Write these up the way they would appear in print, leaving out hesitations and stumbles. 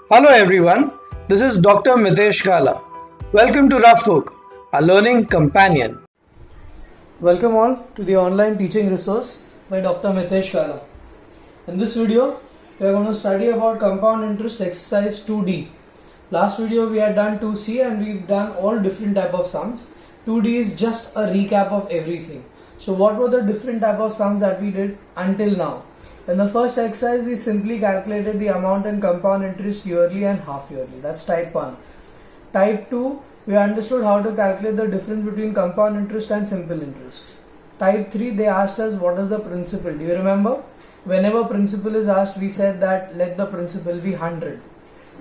Hello everyone, this is Dr. Mitesh Gala. Welcome to Rough Book, a learning companion. Welcome all to the online teaching resource by Dr. Mitesh Gala. In this video, we are going to study about compound interest exercise 2D. Last video we had done 2C and we've done all different type of sums. 2D is just a recap of everything. So what were the different type of sums that we did until now? In the first exercise, we simply calculated the amount in compound interest yearly and half yearly. That's type 1. Type 2, we understood how to calculate the difference between compound interest and simple interest. Type 3, they asked us what is the principal. Do you remember? Whenever principal is asked, we said that let the principal be 100.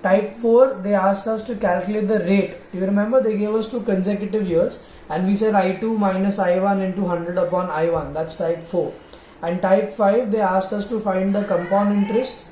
Type 4, they asked us to calculate the rate. Do you remember? They gave us 2 consecutive years and we said I2 minus I1 into 100 upon I1. That's type 4. And type 5, they asked us to find the compound interest,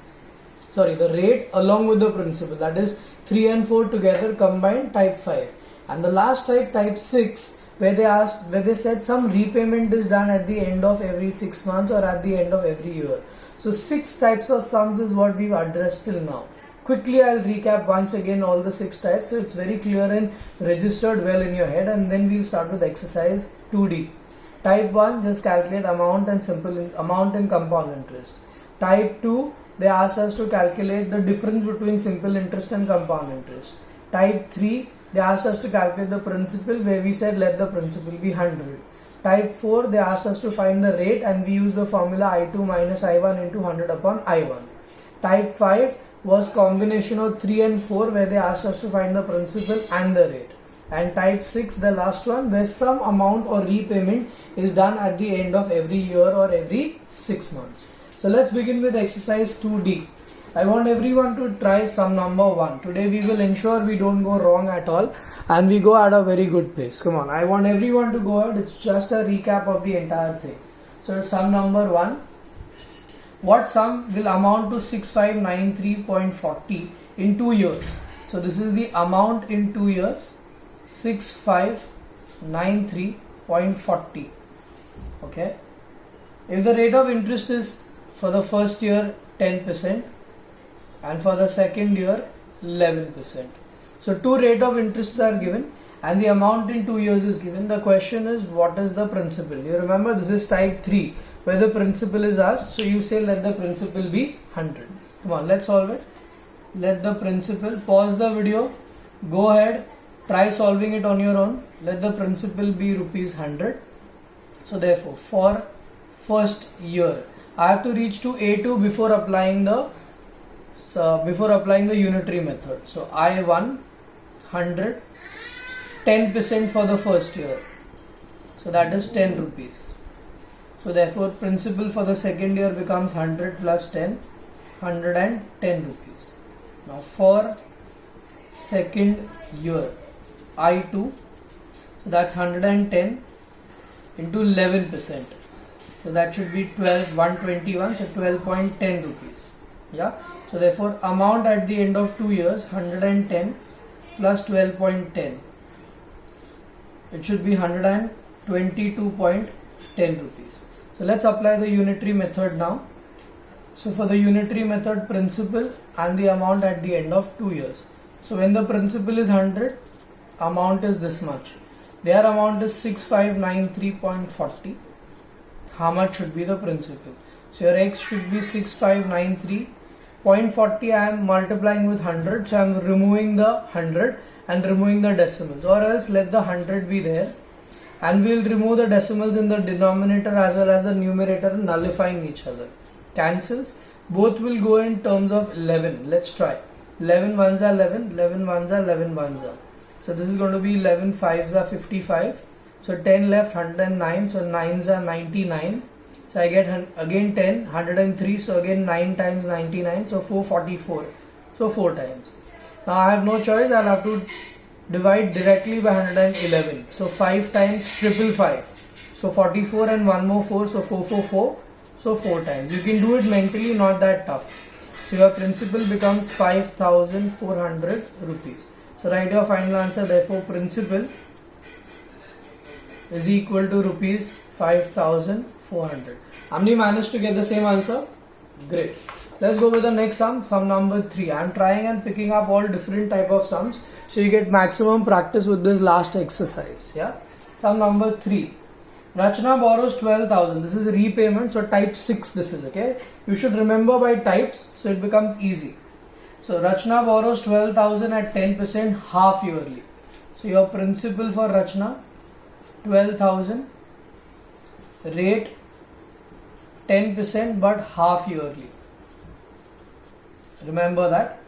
the rate along with the principal, that is 3 and 4 together combined, type 5. And the last type 6, where they said some repayment is done at the end of every 6 months or at the end of every year. So 6 types of sums is what we've addressed till now. Quickly I'll recap once again all the 6 types so it's very clear and registered well in your head, and then we'll start with exercise 2D. Type 1, just calculate amount and compound interest. Type 2, they asked us to calculate the difference between simple interest and compound interest. Type 3, they asked us to calculate the principal, where we said let the principal be 100. Type 4, they asked us to find the rate and we used the formula I2 minus I1 into 100 upon I1. Type 5 was combination of 3 and 4, where they asked us to find the principal and the rate. And type 6, the last one, where some amount or repayment is done at the end of every year or every 6 months. So let's begin with exercise 2D. I want everyone to try sum number 1. Today we will ensure we don't go wrong at all and we go at a very good pace. Come on, I want everyone to go out. It's just a recap of the entire thing. So sum number 1. What sum will amount to 6593.40 in 2 years? So this is the amount in 2 years. 6593.40. Okay, if the rate of interest is for the first year 10% and for the second year 11%, so 2 rate of interests are given and the amount in 2 years is given. The question is what is the principal? You remember this is type 3 where the principal is asked, so you say let the principal be 100. Come on, let's solve it. Let the principal, pause the video, go ahead, try solving it on your own. Let the principal be rupees 100. So therefore, for first year, I have to reach to A2 before applying the unitary method. So I1 100, 10% for the first year. So that is 10 rupees. So therefore, principal for the second year becomes 100 plus 10, 110 rupees. Now for second year, I2, so that's 110 into 11%, so that should be 121, so 12.10 rupees. Yeah, so therefore amount at the end of 2 years 110 plus 12.10, it should be 122.10 rupees. So let's apply the unitary method now. So for the unitary method, principal and the amount at the end of 2 years. So when the principal is 100, amount is this much. Their amount is 6593.40. How much should be the principal? So your x should be 6593.40. I am multiplying with 100, so I am removing the 100 and removing the decimals, or else let the 100 be there and we will remove the decimals in the denominator as well as the numerator, nullifying each other. Cancels. Both will go in terms of 11. Let's try. 11 ones are 11, 11 ones are 11 ones are. So this is going to be 11 5s are 55. So 10 left, 109. So 9s are 99. So I get again 10, 103. So again 9 times 99. So 444. So 4 times. Now I have no choice. I'll have to divide directly by 111. So 5 times 555. So 44 and 1 more 4. So 444. So 4 times. You can do it mentally, not that tough. So your principal becomes 5,400 rupees. So write your final answer. Therefore, principal is equal to rupees 5,400. How many managed to get the same answer? Great. Let's go with the next sum number 3. I am trying and picking up all different type of sums so you get maximum practice with this last exercise. Yeah. Sum number 3. Rachna borrows 12,000. This is repayment, so type 6 this is, okay. You should remember by types so it becomes easy. So Rachna borrows 12,000 at 10% half yearly. So your principal for Rachna 12,000, rate 10% but half yearly. Remember that.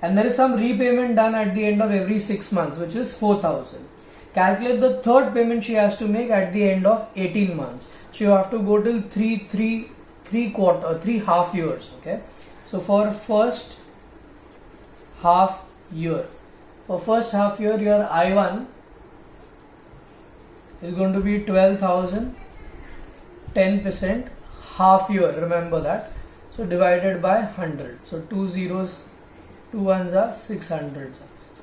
And there is some repayment done at the end of every 6 months, which is 4,000. Calculate the third payment she has to make at the end of 18 months. So you have to go till 3 half years. Okay. So for first half year, your I1 is going to be 12,000, 10% half year. Remember that. So divided by 100. So 2 zeros, 2 ones are 600.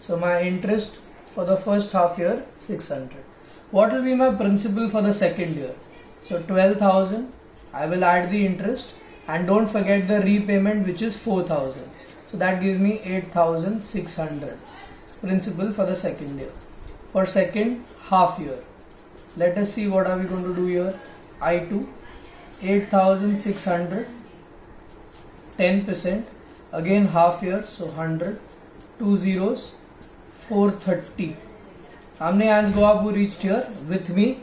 So my interest for the first half year 600. What will be my principal for the second year? So 12,000. I will add the interest and don't forget the repayment, which is 4,000. So that gives me 8,600 principal for the second year. For second half year, let us see what are we going to do here. I2 8,600, 10%, again half year, so 100, 2 zeros, 430. How many hands go up who reached here with me?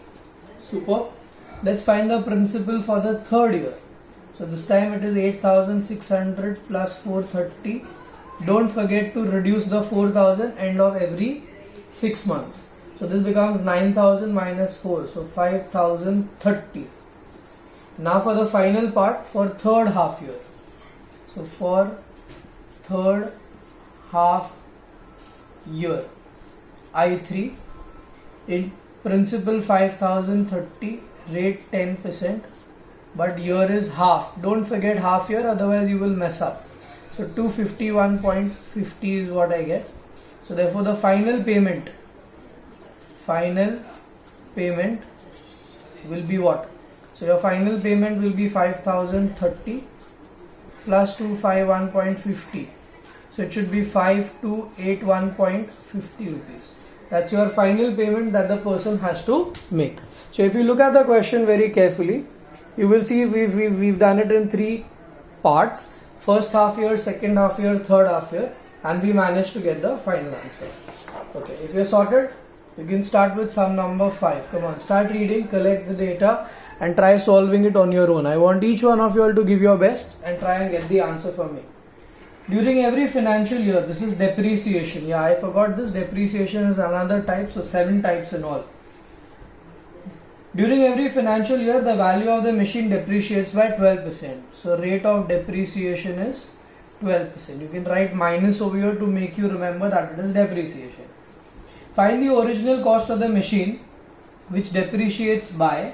Super. Let's find the principal for the third year. So this time it is 8,600 plus 430. Don't forget to reduce the 4,000 end of every 6 months. So this becomes 9,000 minus 4, so 5,030. Now for the final part for third half year. So for third half year, I3 in principal 5,030, rate 10%, but year is half. Don't forget half year, otherwise you will mess up. So 251.50 is what I get. So therefore the final payment will be what? So your final payment will be 5,030 plus 251.50. So it should be 5281.50 rupees. That's your final payment that the person has to make. So if you look at the question very carefully, you will see we've done it in 3 parts. First half year, second half year, third half year, and we managed to get the final answer. Okay, if you're sorted, you can start with sum number 5. Come on, start reading, collect the data and try solving it on your own. I want each one of you all to give your best and try and get the answer for me. During every financial year, this is depreciation. Yeah, I forgot this. Depreciation is another type, so 7 types in all. During every financial year, the value of the machine depreciates by 12%. So rate of depreciation is 12%. You can write minus over here to make you remember that it is depreciation. Find the original cost of the machine which depreciates by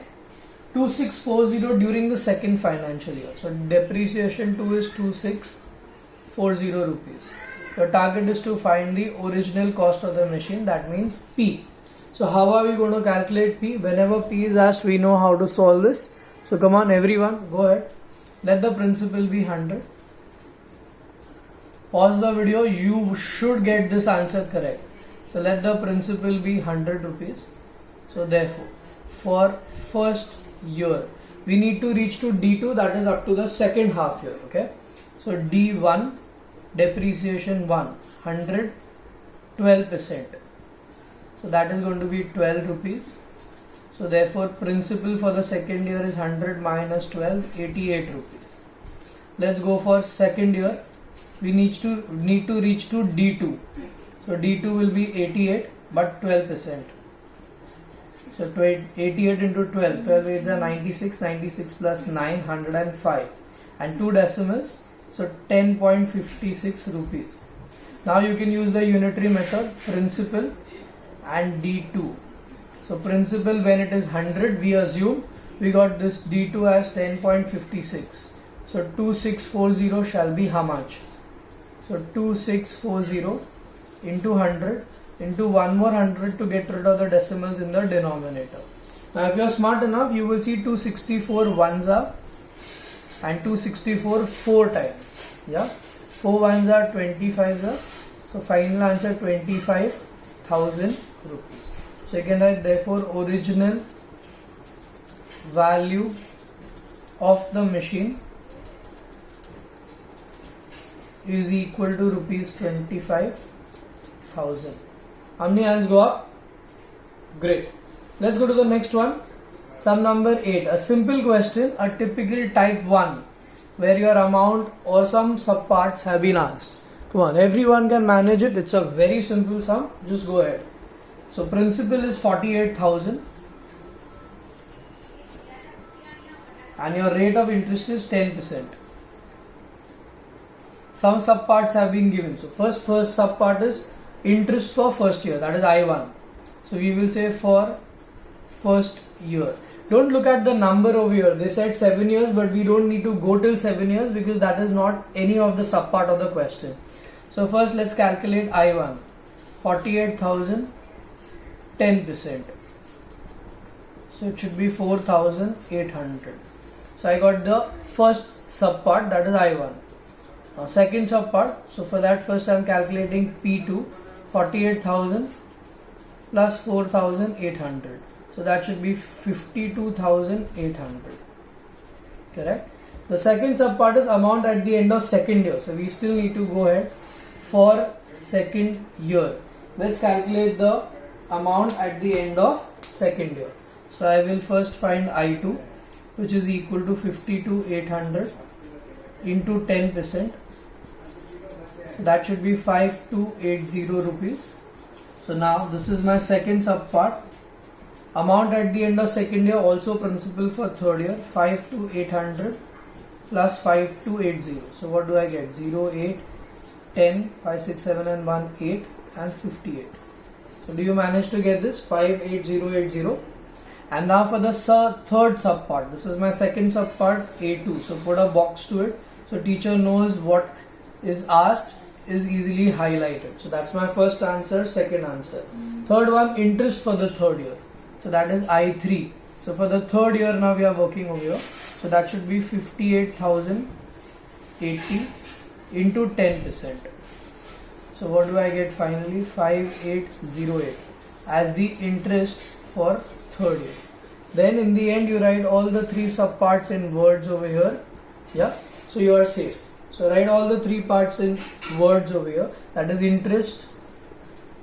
2640 during the second financial year. So depreciation 2 is 2640 rupees. Your target is to find the original cost of the machine, that means P. So how are we going to calculate P? Whenever P is asked, we know how to solve this. So come on everyone, go ahead. Let the principal be 100. Pause the video, you should get this answer correct. So let the principal be 100 rupees. So therefore, for first year, we need to reach to D2, that is up to the second half year. Okay. So D1, depreciation 1, 100, 12%. So that is going to be 12 rupees. So therefore principal for the second year is 100 minus 12, 88 rupees. Let's go for second year. We need to reach to D2. So D2 will be 88 but 12%. So 88 into 12, 12 is 96, 96 plus 9, 105 and 2 decimals, so 10.56 rupees. Now you can use the unitary method, principal and D2. So principal, when it is 100, we assume we got this D2 as 10.56. So 2640 shall be how much? So 2640 into 100 into one more 100 to get rid of the decimals in the denominator. Now if you are smart enough, you will see 264 ones up and 264 4 times. Yeah, 4 ones are 25 are, so final answer 25,000 rupees. So you can write therefore original value of the machine is equal to rupees 25,000. How many hands go up? Great. Let's go to the next one. Sum number 8. A simple question, a typical type 1, where your amount or some subparts have been asked. Come on, everyone can manage it. It's a very simple sum. Just go ahead. So principal is 48,000 and your rate of interest is 10%. Some subparts have been given. So first subpart is interest for first year, that is I1. So we will say for first year. Don't look at the number over here. They said 7 years, but we don't need to go till 7 years because that is not any of the subpart of the question. So first let's calculate I1. 48,000, 10%. So it should be 4,800. So I got the first subpart, that is I1. Second subpart, so for that first I am calculating P2, 48,000 plus 4,800. So that should be 52,800. Correct? The second subpart is amount at the end of second year. So we still need to go ahead for second year. Let's calculate the amount at the end of second year. So I will first find I2, which is equal to 52,800 into 10%. That should be 5280 rupees. So now this is my second subpart. Amount at the end of second year, also principal for third year, 52,800 plus 5280. So what do I get? 0, 8, 10, 5, 6, 7 and 1, 8 and 58. So do you manage to get this? 58080. And now for the third subpart. This is my second subpart, A2. So put a box to it. So teacher knows what is asked is easily highlighted. So that's my first answer, second answer. Third one, interest for the third year. So that is I3. So for the third year now we are working over here. So that should be 58,080 into 10%. So what do I get finally? 5808 as the interest for third year. Then in the end you write all the three subparts in words over here. Yeah. So you are safe. So write all the three parts in words over here. That is interest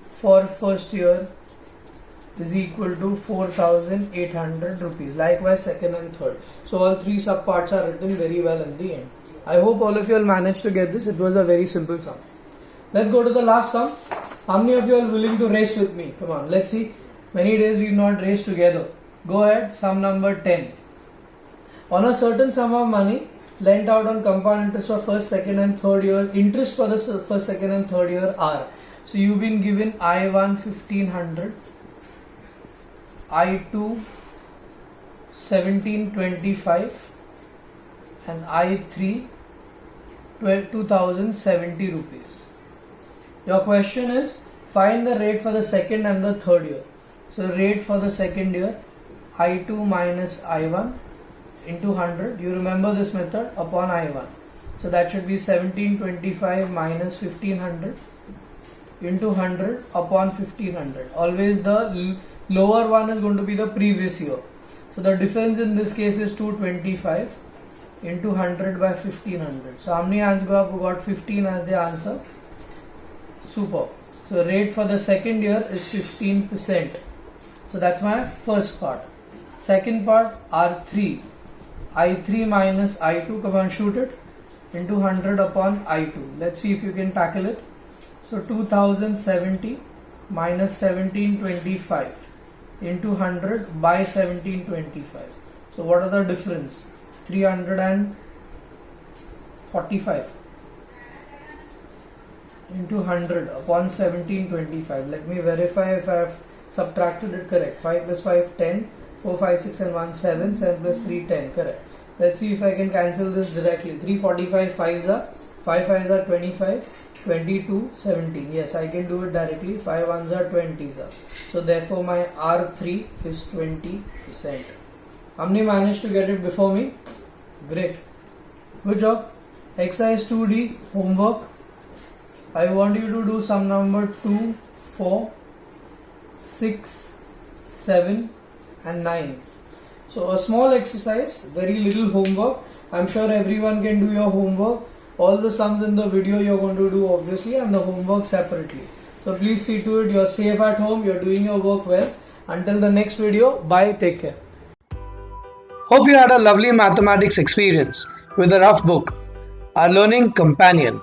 for first year is equal to 4,800 rupees. Likewise second and third. So all three subparts are written very well in the end. I hope all of you will manage to get this. It was a very simple sum. Let's go to the last sum. How many of you are willing to race with me? Come on, let's see. Many days we've not raced together. Go ahead, sum number 10. On a certain sum of money lent out on compound interest for first, second and third year, interest for the first, second and third year are. So you've been given I1 1500, I2 1725 and I3 2070 rupees. Your question is find the rate for the second and the third year. So rate for the second year, I2 minus I1 into 100. You remember this method, upon I1. So that should be 1725 minus 1500 into 100 upon 1500. Always the lower one is going to be the previous year. So the difference in this case is 225 into 100 by 1500. So how many hands go up? We got 15 as the answer. Super. So rate for the second year is 15%. So that's my first part. Second part, R3. I3 minus I2, come on, shoot it, into 100 upon I2. Let's see if you can tackle it. So 2070 minus 1725 into 100 by 1725. So what are the difference? 345 into 100 upon 1725. Let me verify if I have subtracted it correct. 5 plus 5, 10. 4, 5, 6 and 1, 7. 7 plus 3, 10. Correct. Let's see if I can cancel this directly. 345 5s are 5 5s are 25, 22, 17. Yes, I can do it directly. 5 1s are 20s are. So therefore my R3 is 20%. How many managed to get it before me? Great. Good job. exercise 2D homework. I want you to do sum number 2, 4, 6, 7 and 9. So a small exercise, very little homework. I'm sure everyone can do your homework. All the sums in the video you're going to do obviously, and the homework separately. So please see to it you're safe at home, you're doing your work well. Until the next video, bye, take care. Hope you had a lovely mathematics experience with the Rough Book, our learning companion.